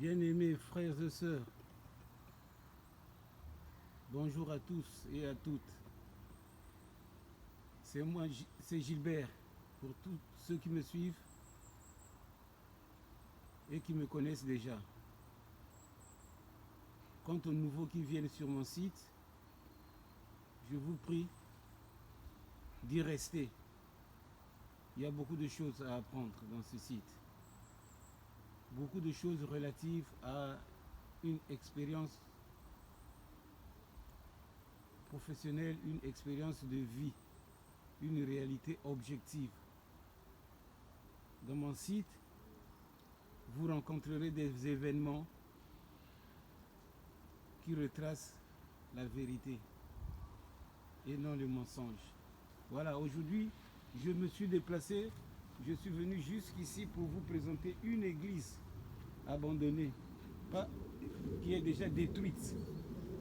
Bien-aimés frères et sœurs, bonjour à tous et à toutes. C'est moi, c'est Gilbert, pour tous ceux qui me suivent et qui me connaissent déjà. Quant aux nouveaux qui viennent sur mon site, je vous prie d'y rester. Il y a beaucoup de choses à apprendre dans ce site. Beaucoup de choses relatives à une expérience professionnelle, une expérience de vie, une réalité objective. Dans mon site, vous rencontrerez des événements qui retracent la vérité et non le mensonge. Voilà, aujourd'hui, je me suis déplacé, je suis venu jusqu'ici pour vous présenter une église abandonnée, pas, qui est déjà détruite,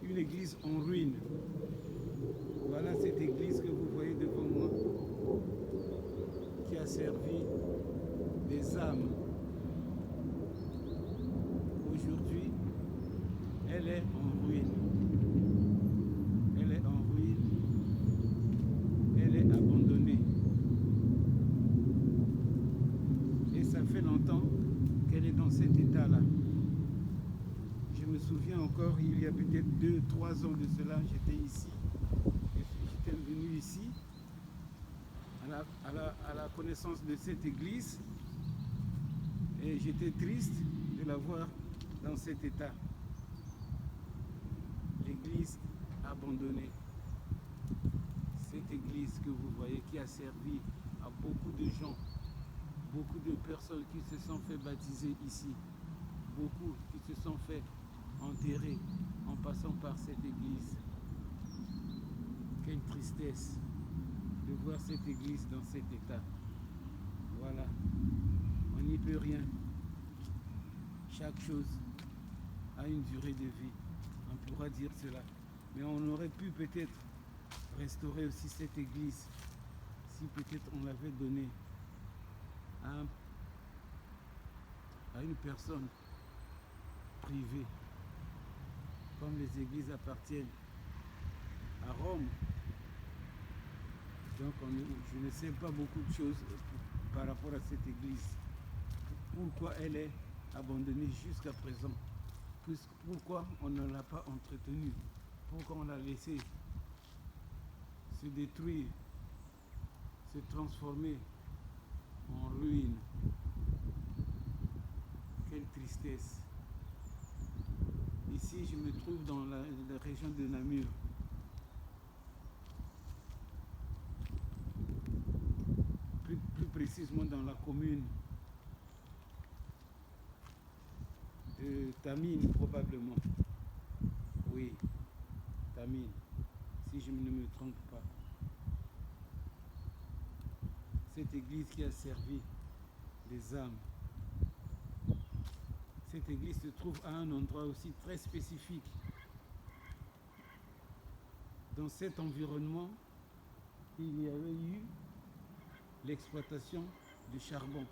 une église en ruine. Voilà cette église que vous voyez devant moi, qui a servi des âmes. Aujourd'hui, elle est en ruine. Elle est en ruine. Elle est abandonnée. Et ça fait longtemps qu'elle est dans cet état-là. Je me souviens encore, il y a peut-être 2-3 ans de cela, j'étais ici. J'étais venu ici à la connaissance de cette église et j'étais triste de la voir dans cet état. L'église abandonnée. Cette église que vous voyez qui a servi à beaucoup de gens, beaucoup de personnes qui se sont fait baptiser ici, beaucoup qui se sont fait enterrer en passant par cette église. Quelle tristesse de voir cette église dans cet état. Voilà, on n'y peut rien. Chaque chose a une durée de vie, on pourra dire cela. Mais on aurait pu peut-être restaurer aussi cette église si peut-être on l'avait donnée à une personne privée, comme les églises appartiennent à Rome. Donc je ne sais pas beaucoup de choses par rapport à cette église. Pourquoi elle est abandonnée jusqu'à présent? Pourquoi on ne l'a pas entretenue? Pourquoi on l'a laissée se détruire, se transformer en ruine? Quelle tristesse. Ici, je me trouve dans la région de Namur. Plus précisément dans la commune de Tamine, probablement. Oui, Tamine, si je ne me trompe pas. Cette église qui a servi des âmes. Cette église se trouve à un endroit aussi très spécifique. Dans cet environnement, il y avait eu l'exploitation du charbon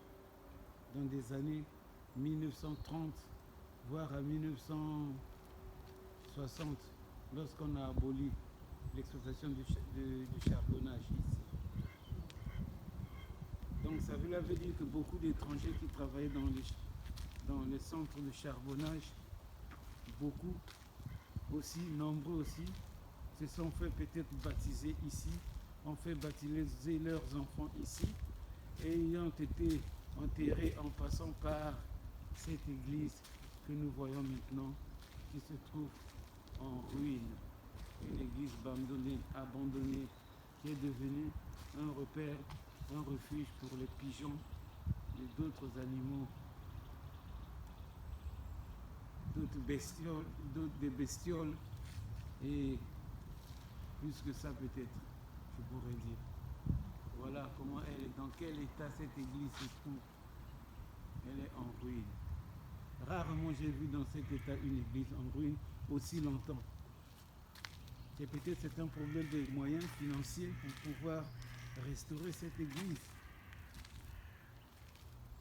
dans des années 1930, voire à 1960, lorsqu'on a aboli l'exploitation du charbonnage ici. Donc ça veut dire que beaucoup d'étrangers qui travaillaient dans les centres de charbonnage, beaucoup aussi, nombreux aussi, se sont fait peut-être baptiser ici, ont fait baptiser leurs enfants ici, et ayant été enterrés en passant par cette église que nous voyons maintenant, qui se trouve en ruine. Une église abandonnée, qui est devenue un repère, un refuge pour les pigeons et d'autres animaux, des bestioles, et plus que ça peut-être, je pourrais dire. Voilà comment elle est, dans quel état cette église se trouve. Elle est en ruine. Rarement j'ai vu dans cet état une église en ruine aussi longtemps. Et peut-être c'est un problème de moyens financiers pour pouvoir restaurer cette église.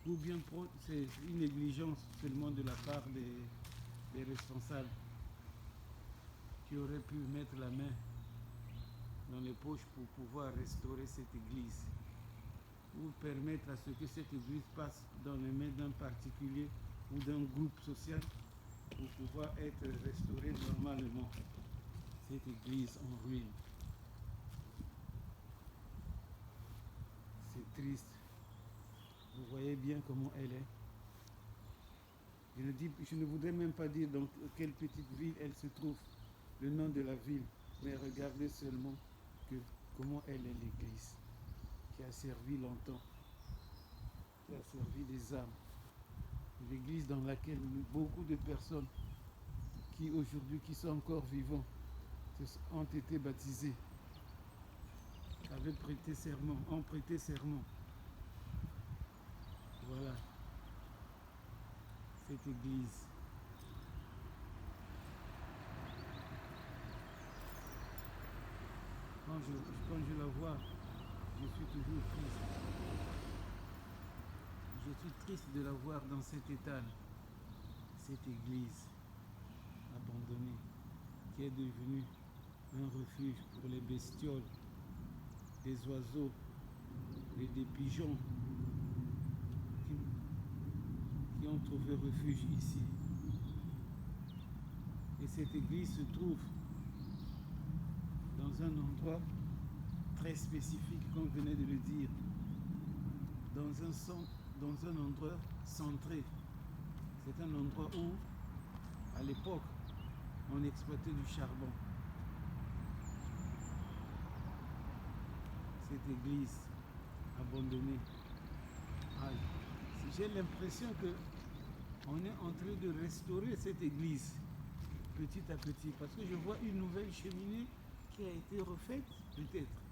ou bien c'est une négligence seulement de la part des responsables qui auraient pu mettre la main dans les poches pour pouvoir restaurer cette église ou permettre à ce que cette église passe dans les mains d'un particulier ou d'un groupe social pour pouvoir être restaurée normalement. Cette église en ruine. C'est triste. Vous voyez bien comment elle est. Je ne voudrais même pas dire dans quelle petite ville elle se trouve, le nom de la ville, mais regardez seulement comment elle est l'église, qui a servi longtemps, qui a servi des âmes. L'église dans laquelle beaucoup de personnes qui aujourd'hui, qui sont encore vivants, ont été baptisés, avaient prêté serment, ont prêté serment. Voilà, cette église. Quand je la vois, je suis toujours triste. Je suis triste de la voir dans cet état, cette église abandonnée, qui est devenue un refuge pour les bestioles, des oiseaux et des pigeons qui ont trouvé refuge ici. Et cette église se trouve dans un endroit très spécifique, comme je venais de le dire, dans un endroit centré. C'est un endroit où, à l'époque, on exploitait du charbon. Cette église abandonnée. J'ai l'impression que on est en train de restaurer cette église petit à petit, parce que je vois une nouvelle cheminée qui a été refaite, peut-être.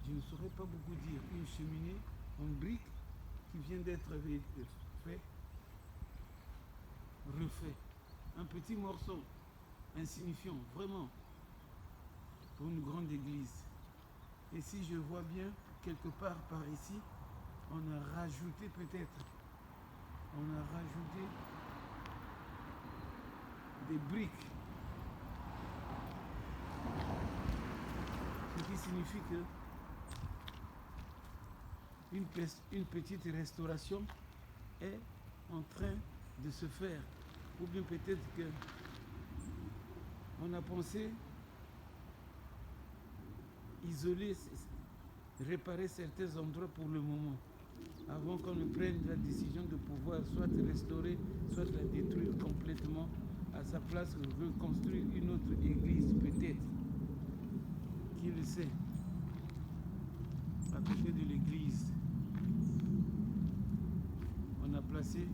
Je ne saurais pas beaucoup dire. Une cheminée en briques qui vient d'être refait. Un petit morceau insignifiant, vraiment, pour une grande église. Et si je vois bien, quelque part par ici, on a rajouté peut-être, des briques. Ce qui signifie que une petite restauration est en train de se faire. Ou bien peut-être que on a pensé isoler, réparer certains endroits pour le moment, avant qu'on ne prenne la décision de pouvoir soit restaurer, soit la détruire complètement, à sa place reconstruire une autre église peut-être. Qui le sait? À côté de l'église, on a placé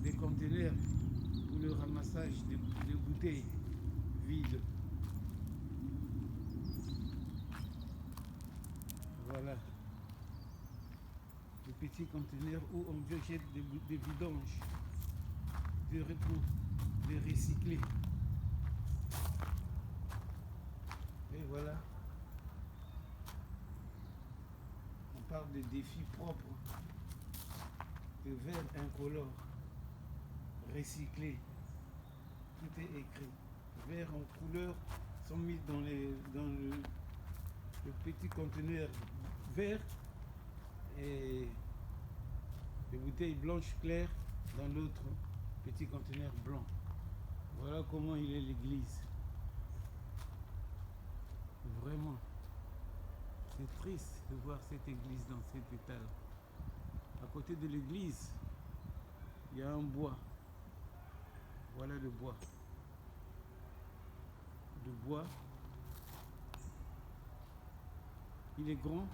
des conteneurs pour le ramassage de bouteilles vides. Voilà. Des petits conteneurs où on jette des vidanges pour les recycler. Et voilà. On parle de défis propres, de verres incolores, recyclés. Tout est écrit. Verres en couleur sont mis dans le petit conteneur vert et les bouteilles blanches claires dans l'autre petit conteneur blanc. Voilà comment il est l'église. Vraiment, c'est triste de voir cette église dans cet état. À côté de l'église, il y a un bois. Voilà le bois. Le bois, il est grand.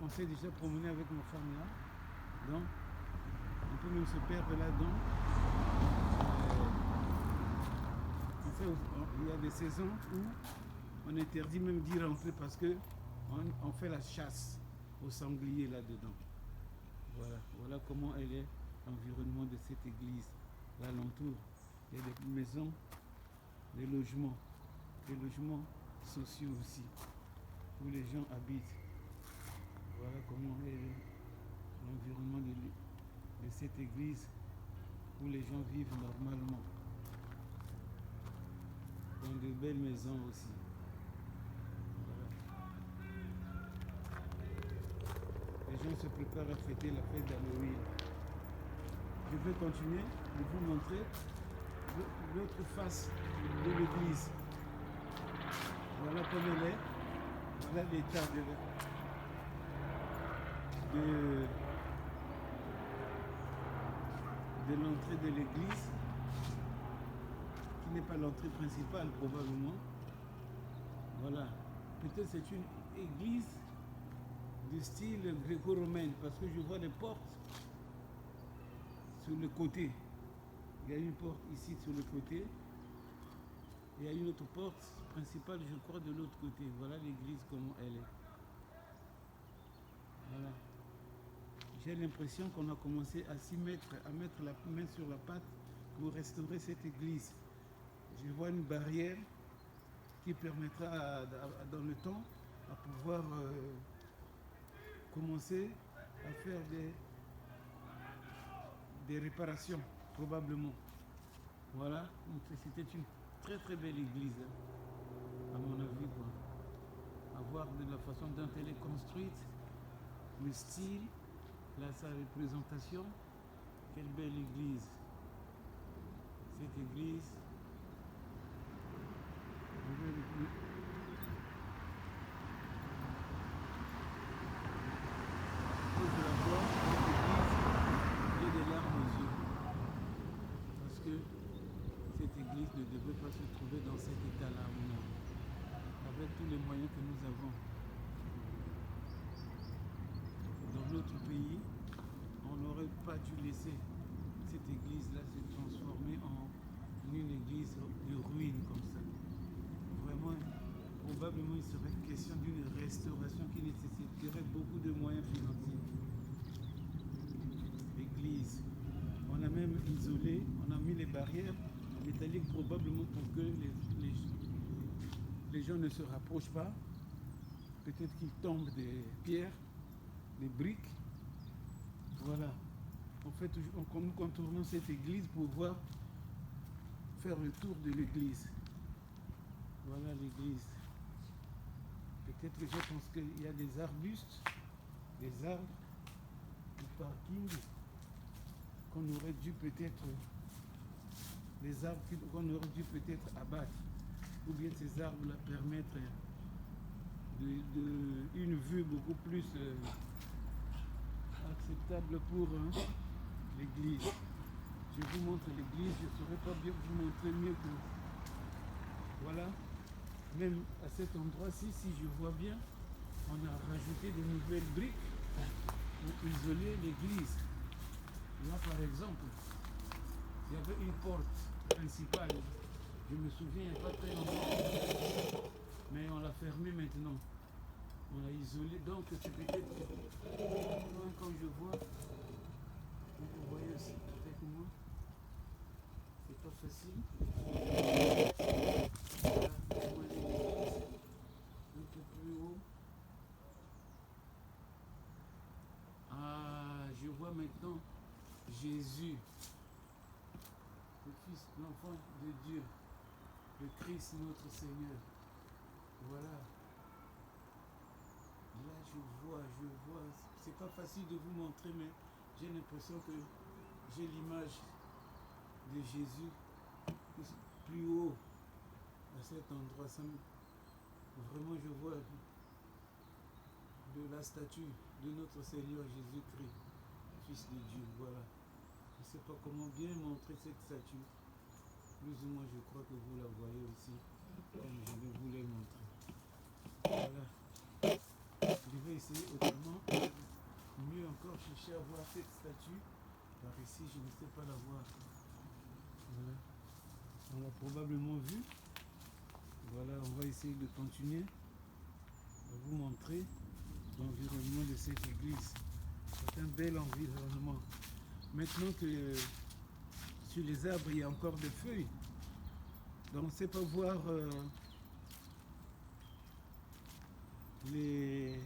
On s'est déjà promené avec ma femme là. Donc, on peut même se perdre là-dedans. Il y a des saisons où on interdit même d'y rentrer parce qu'on fait la chasse aux sangliers là-dedans. Voilà comment elle est, l'environnement de cette église. L'alentour, il y a des maisons, des logements sociaux aussi, où les gens habitent. Voilà comment elle est. cette église où les gens vivent normalement. Dans de belles maisons aussi. Voilà. Les gens se préparent à fêter la fête d'Halloween. Je vais continuer de vous montrer l'autre face de l'église. Voilà comme elle est. Voilà l'état de l'entrée de l'église, qui n'est pas l'entrée principale probablement. Voilà. Peut-être c'est une église de style gréco-romaine, parce que je vois des portes sur le côté. Il y a une porte ici sur le côté. Et il y a une autre porte principale, je crois, de l'autre côté. Voilà l'église comment elle est. Voilà. J'ai l'impression qu'on a commencé à s'y mettre, à mettre la main sur la pâte pour restaurer cette église. Je vois une barrière qui permettra dans le temps à pouvoir commencer à faire des réparations, probablement. Voilà, c'était une très très belle église, hein, à mon avis, quoi. À voir de la façon dont elle est construite, le style, sa représentation. Quelle belle église. Cette église, je vais la voir, cette église, j'ai des larmes aux yeux. Parce que cette église ne devait pas se trouver dans cet état-là, avec tous les moyens que nous avons. Dans notre pays, on n'aurait pas dû laisser cette église-là se transformer en une église de ruines comme ça. Vraiment, probablement il serait question d'une restauration qui nécessiterait beaucoup de moyens financiers. L'église, on a même isolé, on a mis les barrières métalliques probablement pour que les gens ne se rapprochent pas. Peut-être qu'ils tombent des pierres, des briques. Voilà. En fait, nous contournons cette église pour voir faire le tour de l'église. Voilà l'église. Peut-être que je pense qu'il y a des arbustes, des arbres, du parking qu'on aurait dû peut-être, des arbres qu'on aurait dû peut-être abattre, ou bien ces arbres-là permettre une vue beaucoup plus acceptable pour l'église. Je vous montre l'église, je ne saurais pas bien vous montrer mieux que... Voilà, même à cet endroit-ci, si je vois bien, on a rajouté de nouvelles briques pour isoler l'église. Là, par exemple, il y avait une porte principale, je me souviens, il n'y a pas très longtemps, mais on l'a fermée maintenant. On l'a isolée, donc c'est peut-être, comme je vois, vous voyez aussi avec moi, c'est pas facile. Voilà, un peu plus haut. Ah, je vois maintenant Jésus, le Fils, l'enfant de Dieu, le Christ notre Seigneur. Voilà. Là, je vois. C'est pas facile de vous montrer, mais j'ai l'impression que j'ai l'image de Jésus plus haut à cet endroit. Vraiment, je vois de la statue de notre Seigneur Jésus-Christ, Fils de Dieu. Voilà. Je ne sais pas comment bien montrer cette statue. Plus ou moins, je crois que vous la voyez aussi, comme je vais vous la montrer. Voilà. Je vais essayer autrement, mieux encore chercher à voir cette statue. Par ici, je ne sais pas la voir. Voilà. On l'a probablement vu. Voilà, on va essayer de continuer à vous montrer l'environnement de cette église. C'est un bel environnement. Maintenant que sur les arbres, il y a encore des feuilles. Donc on ne sait pas voir les...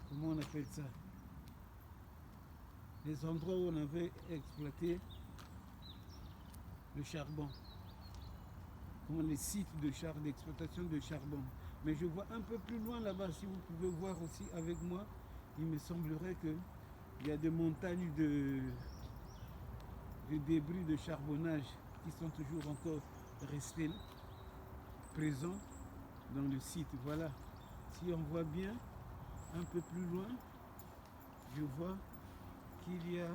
Comment on appelle ça? les endroits où on avait exploité le charbon, comme les sites d'exploitation de charbon. Mais je vois un peu plus loin là-bas, si vous pouvez voir aussi avec moi, il me semblerait qu'il y a des montagnes de débris de charbonnage qui sont toujours encore restés présents dans le site. Voilà, si on voit bien un peu plus loin, je vois qu'il y a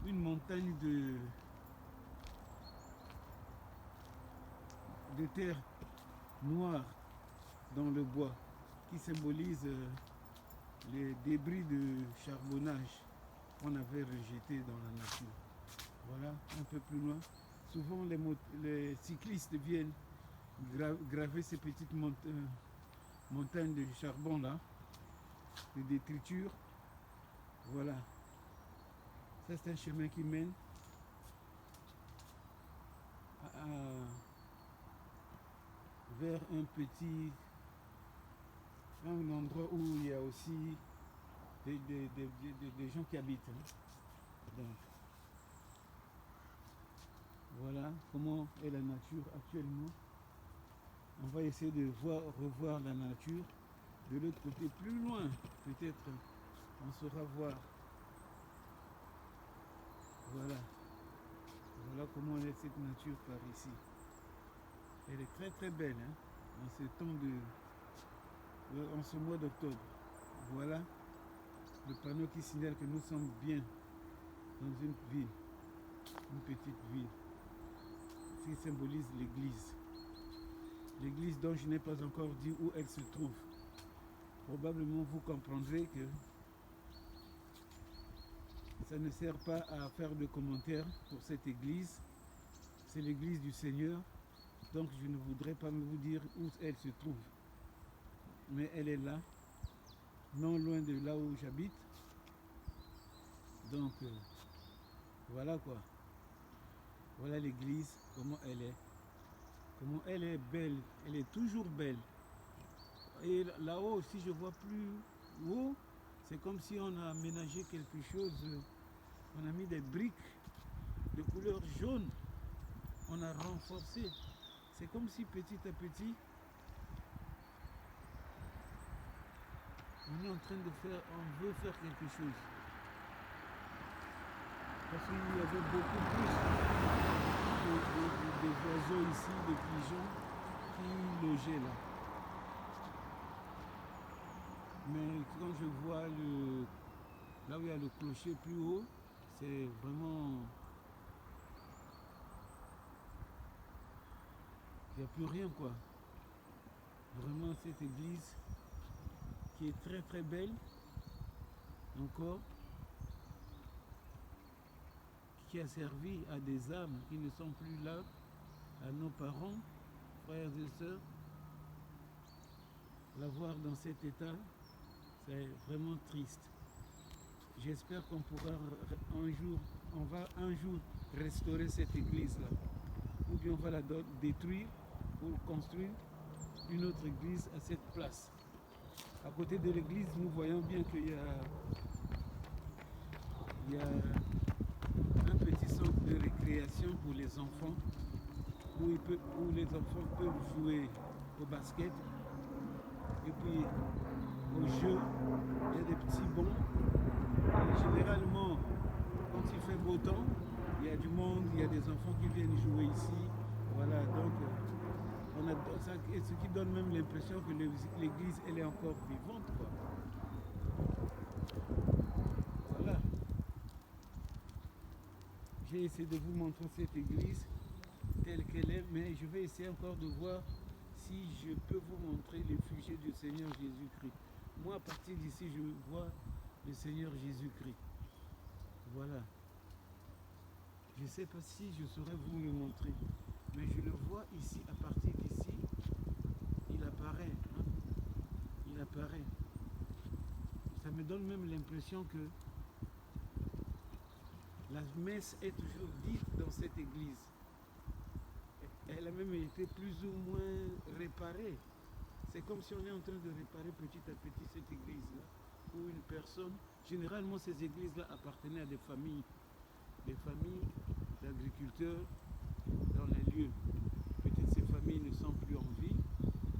une montagne de terre noire dans le bois qui symbolise les débris de charbonnage qu'on avait rejetés dans la nature. Voilà, un peu plus loin. Souvent les cyclistes viennent graver ces petites montagnes de charbon là, de détriture. Voilà. Ça c'est un chemin qui mène vers un endroit où il y a aussi des gens qui habitent. Donc, voilà comment est la nature actuellement. On va essayer de revoir la nature de l'autre côté, plus loin. Peut-être on saura voir. Voilà. Voilà comment est cette nature par ici. Elle est très très belle en ce temps en ce mois d'octobre. Voilà le panneau qui signale que nous sommes bien dans une ville, une petite ville, qui symbolise l'église. L'église dont je n'ai pas encore dit où elle se trouve. Probablement vous comprendrez que ça ne sert pas à faire de commentaires pour cette église. C'est l'église du Seigneur, donc je ne voudrais pas vous dire où elle se trouve. Mais elle est là, non loin de là où j'habite. Donc voilà quoi. Voilà l'église, comment elle est. Comment elle est belle, elle est toujours belle. Et là-haut aussi je vois plus haut, c'est comme si on a aménagé quelque chose. On a mis des briques de couleur jaune. On a renforcé. C'est comme si petit à petit, on est en train de faire, on veut faire quelque chose. Parce qu'il y avait beaucoup plus de oiseaux ici, de pigeons qui logeaient là. Mais quand je vois là où il y a le clocher plus haut, c'est vraiment... Il n'y a plus rien quoi. Vraiment cette église qui est très très belle encore, qui a servi à des âmes qui ne sont plus là, à nos parents, frères et sœurs. La voir dans cet état, c'est vraiment triste. J'espère qu'on pourra on va un jour restaurer cette église-là. Ou bien on va la détruire pour construire une autre église à cette place. À côté de l'église, nous voyons bien qu'il y a un petit centre de récréation pour les enfants, où les enfants peuvent jouer au basket, et puis au jeu, il y a des petits bancs. Et généralement, quand il fait beau temps, il y a du monde, il y a des enfants qui viennent jouer ici. Voilà, donc on a ça, ce qui donne même l'impression que l'église elle est encore vivante quoi. Voilà. J'ai essayé de vous montrer cette église telle qu'elle est, mais je vais essayer encore de voir si je peux vous montrer les fusées du Seigneur Jésus-Christ. Moi, à partir d'ici, je vois le Seigneur Jésus-Christ. Voilà. Je ne sais pas si je saurais vous le montrer, mais je le vois ici, à partir d'ici, il apparaît. Il apparaît. Ça me donne même l'impression que la messe est toujours dite dans cette église. Elle a même été plus ou moins réparée. C'est comme si on est en train de réparer petit à petit cette église-là, où une personne, généralement ces églises-là appartenaient à des familles d'agriculteurs dans les lieux. Peut-être ces familles ne sont plus en vie,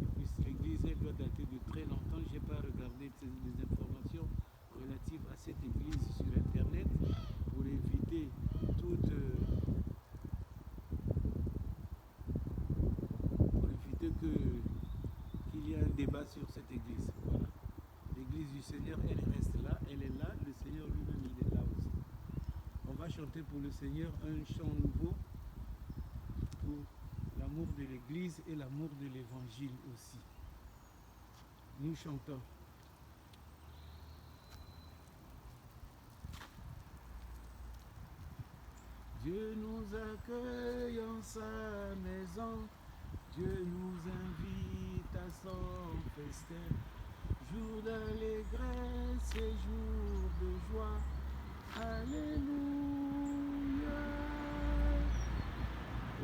et puis l'église elle doit dater de très longtemps. Je n'ai pas regardé les informations relatives à cette église sur internet pour éviter qu'il y ait un débat sur cette église. Voilà. L'église du Seigneur, elle reste là, elle est là, le Seigneur lui-même il est là aussi. On va chanter pour le Seigneur un chant nouveau pour l'amour de l'église et l'amour de l'évangile aussi. Nous chantons. Dieu nous accueille en sa maison, Dieu nous invite à son festin, jour d'allégresse et jour de joie. Alléluia.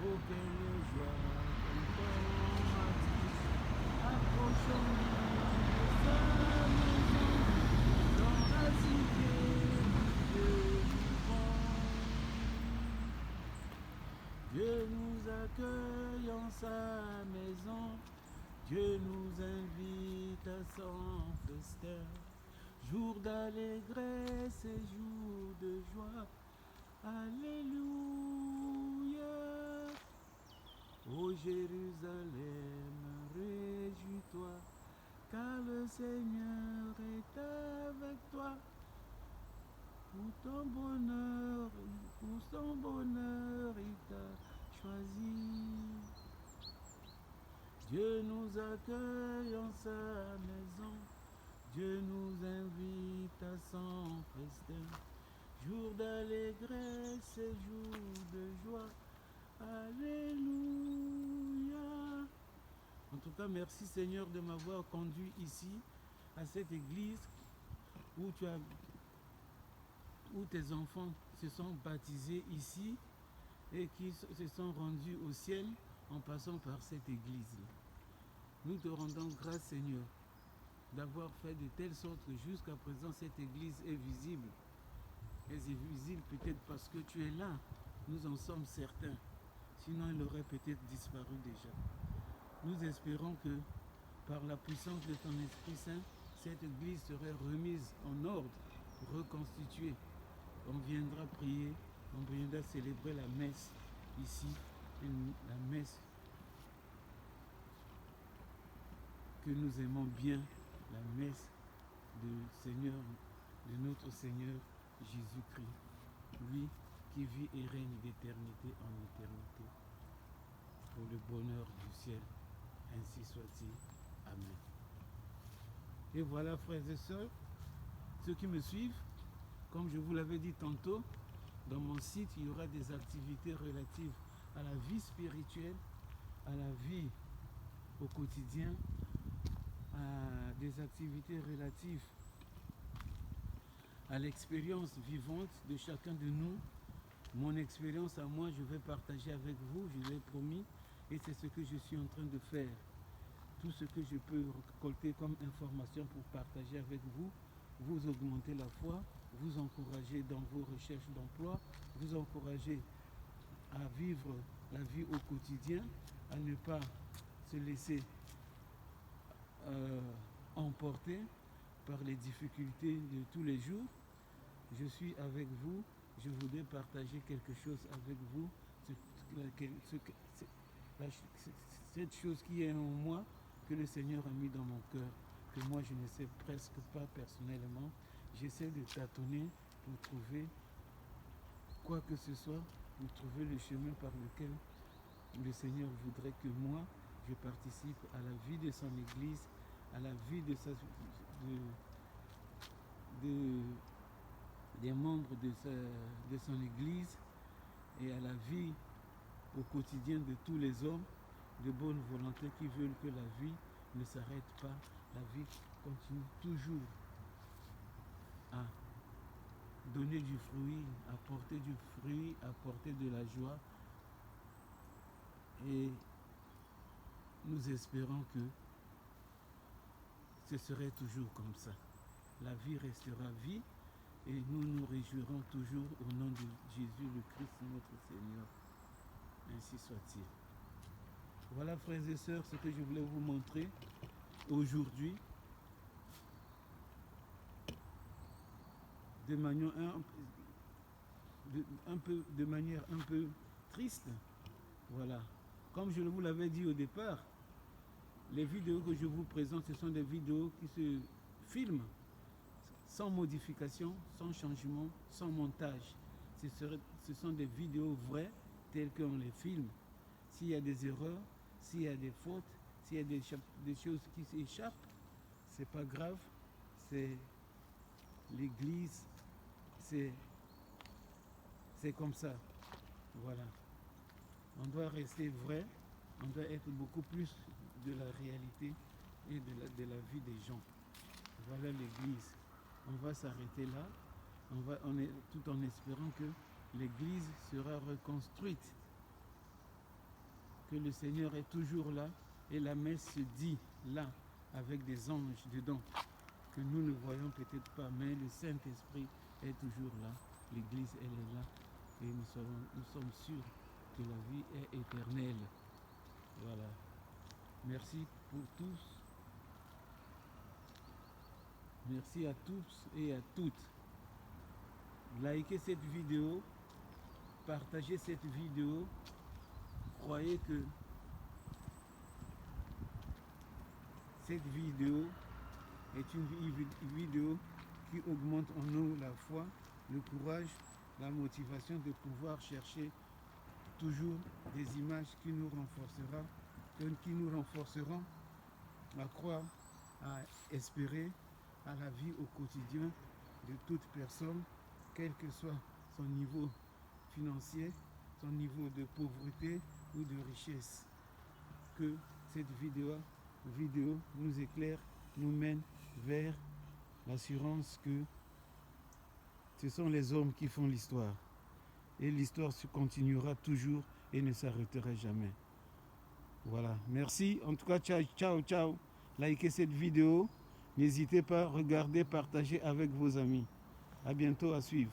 Oh quelle joie, approchons-nous de sa maison, dans la cité de Dieu nous accueille en sa maison, Dieu nous invite à son festin, jour d'allégresse et jour de joie. Alléluia. Ô Jérusalem, réjouis-toi, car le Seigneur est avec toi. Pour ton bonheur, pour son bonheur, il t'a choisi. Dieu nous accueille en sa maison, Dieu nous invite à son festin, jour d'allégresse et jour de joie. Alléluia. En tout cas, merci Seigneur de m'avoir conduit ici, à cette église où tes enfants se sont baptisés ici et qui se sont rendus au ciel en passant par cette église-là. Nous te rendons grâce Seigneur d'avoir fait de telle sorte que jusqu'à présent cette église est visible. Elle est visible peut-être parce que tu es là, nous en sommes certains. Sinon elle aurait peut-être disparu déjà. Nous espérons que par la puissance de ton Esprit Saint, cette église serait remise en ordre, reconstituée. On viendra prier, on viendra célébrer la messe ici, la messe que nous aimons bien, la messe de notre Seigneur Jésus-Christ, lui qui vit et règne d'éternité en éternité, pour le bonheur du ciel, ainsi soit-il. Amen. Et voilà, frères et sœurs, ceux qui me suivent, comme je vous l'avais dit tantôt, dans mon site, il y aura des activités relatives à la vie spirituelle, à la vie au quotidien, à des activités relatives à l'expérience vivante de chacun de nous. Mon expérience à moi, je vais partager avec vous, je l'ai promis, et c'est ce que je suis en train de faire. Tout ce que je peux récolter comme information pour partager avec vous, vous augmenter la foi, vous encourager dans vos recherches d'emploi, vous encourager à vivre la vie au quotidien, à ne pas se laisser emporter par les difficultés de tous les jours. Je suis avec vous, je voudrais partager quelque chose avec vous, cette chose qui est en moi, que le Seigneur a mis dans mon cœur, que moi je ne sais presque pas personnellement. J'essaie de tâtonner pour trouver quoi que ce soit, pour trouver le chemin par lequel le Seigneur voudrait que moi, je participe à la vie de son Église, à la vie des membres de son Église et à la vie au quotidien de tous les hommes de bonne volonté qui veulent que la vie ne s'arrête pas, la vie continue toujours à donner du fruit, à porter du fruit, à porter de la joie. Et nous espérons que ce serait toujours comme ça. La vie restera vie et nous nous réjouirons toujours au nom de Jésus le Christ, notre Seigneur. Ainsi soit-il. Voilà, frères et sœurs, ce que je voulais vous montrer aujourd'hui de manière un peu triste. Voilà. Comme je vous l'avais dit au départ, les vidéos que je vous présente, ce sont des vidéos qui se filment sans modification, sans changement, sans montage. Ce sont des vidéos vraies telles qu'on les filme. S'il y a des erreurs, s'il y a des fautes, s'il y a des choses qui s'échappent, c'est pas grave. C'est l'Église, c'est comme ça. Voilà. On doit rester vrai, on doit être beaucoup plus de la réalité et de la vie des gens. Voilà l'Église. On va s'arrêter là, tout en espérant que l'Église sera reconstruite, que le Seigneur est toujours là et la messe se dit là avec des anges dedans, que nous ne voyons peut-être pas, mais le Saint-Esprit est toujours là, l'Église elle est là et nous sommes sûrs que la vie est éternelle. Voilà. Merci pour tous. Merci à tous et à toutes. Likez cette vidéo, partagez cette vidéo. Croyez que cette vidéo est une vidéo qui augmente en nous la foi, le courage, la motivation de pouvoir chercher toujours des images qui nous renforceront à croire, à espérer à la vie au quotidien de toute personne, quel que soit son niveau financier, son niveau de pauvreté ou de richesse. Que cette vidéo nous éclaire, nous mène vers l'assurance que ce sont les hommes qui font l'histoire. Et l'histoire se continuera toujours et ne s'arrêtera jamais. Voilà, merci. En tout cas, ciao. Likez cette vidéo. N'hésitez pas, regardez, partagez avec vos amis. À bientôt, à suivre.